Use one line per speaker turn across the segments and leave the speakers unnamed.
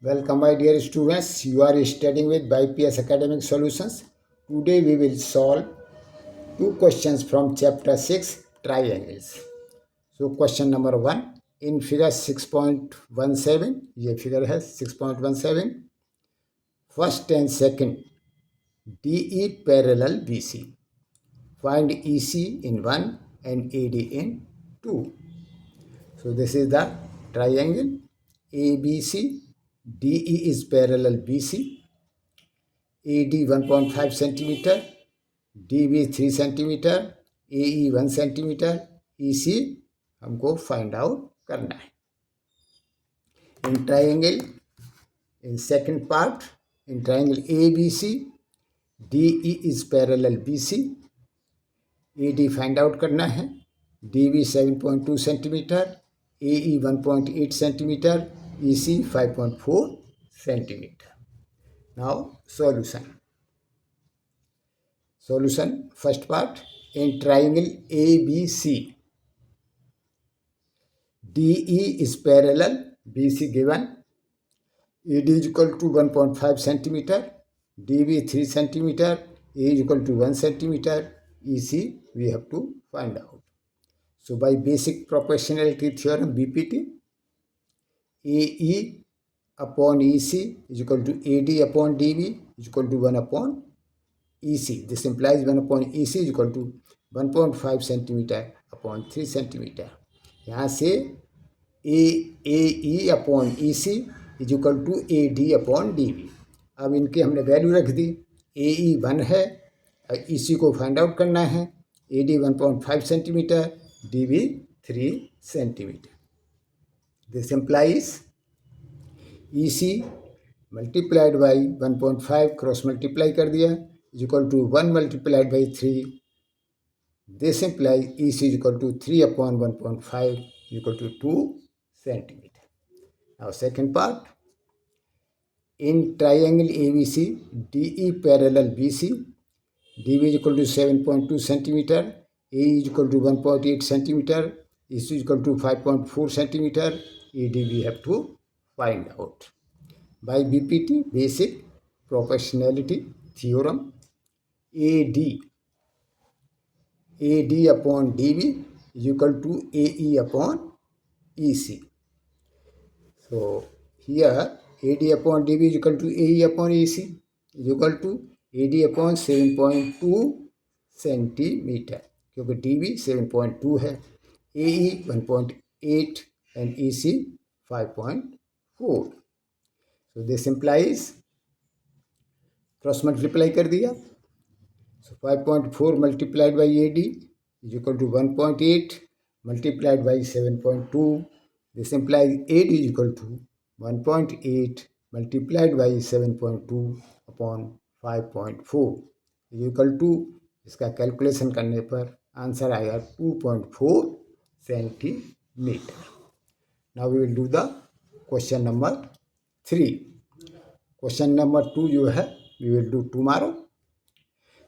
Welcome, my dear students. You are studying with BYPS Academic Solutions. Today we will solve two questions from chapter 6, Triangles. So question number 1, in figure 6.17, ये figure है 6.17, first and second DE parallel BC. Find EC in 1 and AD in 2. So this is the triangle ABC. DE is parallel BC. AD 1.5 centimeter, DB 3 centimeter, AE 1 centimeter, EC हमको find out करना है. In triangle, in second part, in triangle ABC, DE is parallel BC, AD find out करना है. DB 7.2 centimetre, AE 1.8 centimetre, EC 5.4 centimetre. Now solution. Solution, first part, in triangle ABC, DE is parallel BC given, AD is equal to 1.5 centimeter, DB 3 centimeter, A is equal to 1 centimeter, EC we have to find out. So by basic proportionality theorem BPT, AE upon EC is equal to AD upon DB is equal to 1 upon EC. This implies 1 upon EC is equal to 1.5 centimeter upon 3 centimeter. यहाँ से AE upon EC is equal to AD upon DB. अब इनकी हमने value रख दी. AE 1 है, EC को find out करना है. AD 1.5 centimetre, DB 3 centimetre. This implies EC multiplied by 1.5 cross multiply कर दिया is equal to 1 multiplied by 3. This implies EC is equal to 3 upon 1.5 is equal to 2 centimeter. Now second part, in triangle ABC, DE parallel BC, DB is equal to 7.2 centimeter, AE is equal to 1.8 centimeter, EC is equal to 5.4 centimeter, AD we have to find out. By BPT, basic proportionality theorem, AD upon DB is equal to AE upon EC. So here AD upon DB is equal to AE upon EC is equal to AD upon 7.2 centimeter, क्योंकि DB 7.2 है, AE 1.8 and EC 5.4. So this implies cross multiply कर दिया. So 5.4 multiplied by AD is equal to 1.8 multiplied by 7.2. This implies AD is equal to 1.8 multiplied by 7.2 upon 5.4 is equal to, इसका calculation करने पर answer आएगा 2.4 centimetre. Now we will do the question number 3. Question number 2 जो है we will do tomorrow.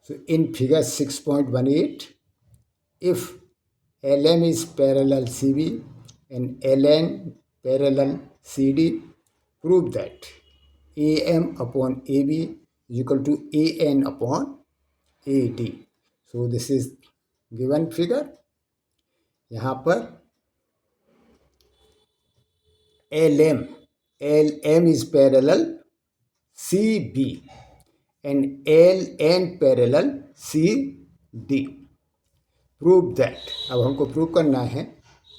So in figure 6.18, if LM is parallel CB and LN parallel CD, prove that AM upon AB is equal to AN upon AD. So this is given figure. यहाँ पर LM is parallel CB and LN parallel CD. Prove that. अब हमको prove करना है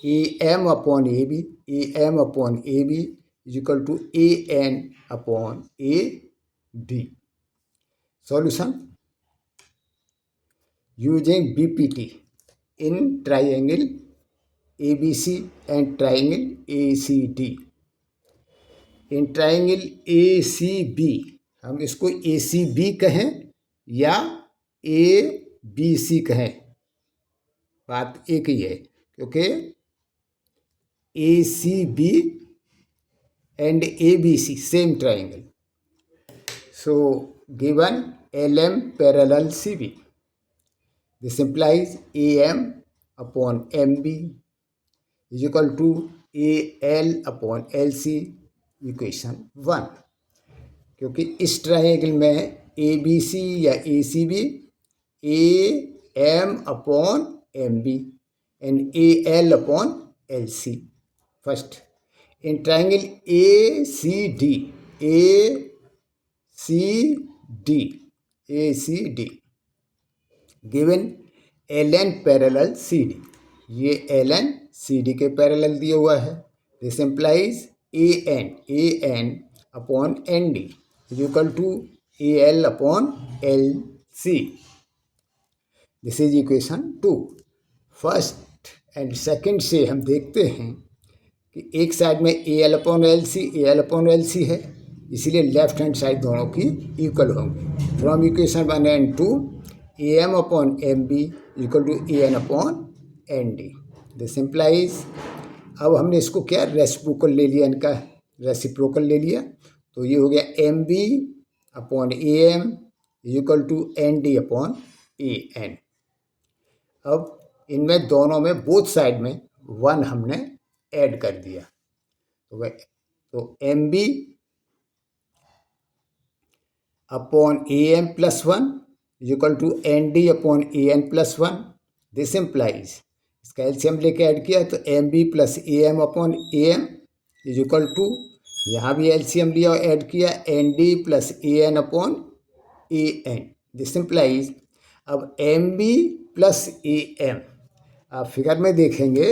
AM upon AB is equal to AN upon AD. Solution, using BPT in triangle ABC and triangle ACD. In triangle ACB, हम इसको ACB कहें या ABC कहें, बात एक ही है, क्योंकि ACB and ABC same triangle. So given LM parallel CB, this implies AM upon MB is equal to AL upon LC equation 1, क्योंकि इस ट्रायंगल में ए बी सी या A C B A M upon M B and A L upon L C. First, in triangle ACD, given LN parallel CD, ये LN CD के parallel दिया हुआ है. This implies AN upon ND is equal to AL upon LC. This is equation 2. First and second से हम देखते हैं कि एक साइड में A L upon L C है, इसीलिए लेफ्ट हैंड साइड दोनों की इक्वल होंगी. From equation 1 and 2, A M upon M B equal to A N upon N D. This implies, अब हमने इसको क्या रेसिप्रोकल ले लिया, इनका रेसिप्रोकल ले लिया, तो ये हो गया M B upon A M equal to N D upon A N. अब इनमें दोनों में बोथ साइड में 1 हमने ऐड कर दिया, तो M B upon A M plus 1 equal to N D upon A N plus 1. This implies, इसका एलसीएम लेके ऐड किया तो M B plus A M upon A M is equal to, यहाँ भी एलसीएम लिया और ऐड किया N D plus A N upon A N. This implies, अब M B plus A M, आप फिगर में देखेंगे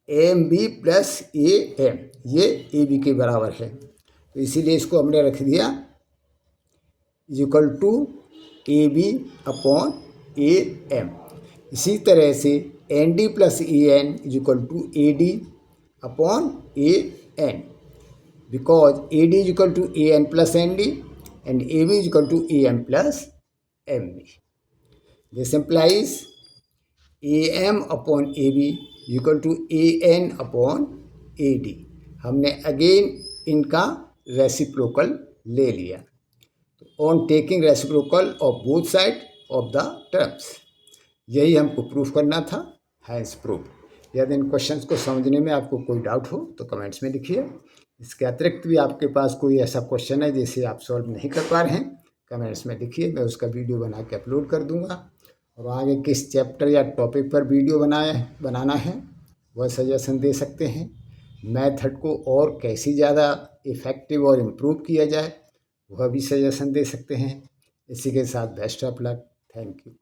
M B plus A M ये ए बी के बराबर है, तो इसीलिए इसको हमने रख दिया equal to A B upon A M. इसी तरह से N D plus A N equal to A D upon A N, because A D equal to A N plus N D and A B equal to A M plus M B. This implies A M upon A B equal to A N upon A D. हमने again इनका reciprocal ले लिया. On taking reciprocal of both side of the terms, यही हमको proof करना था. Has proof. यदि इन questions को समझने में आपको कोई डाउट हो तो कमेंट्स में लिखिए. इसके अतिरिक्त भी आपके पास कोई ऐसा क्वेश्चन है जिसे आप सॉल्व नहीं कर पा रहे हैं, कमेंट्स में लिखिए, मैं उसका वीडियो बना के अपलोड कर दूंगा. और आगे किस चैप्टर या टॉपिक पर वीडियो बनाना है वह सजेशन दे सकते हैं. मेथड को और कैसे ज़्यादा इफ़ेक्टिव और इम्प्रूव किया जाए वह भी सजेशन दे सकते हैं. इसी के साथ best of luck. Thank you.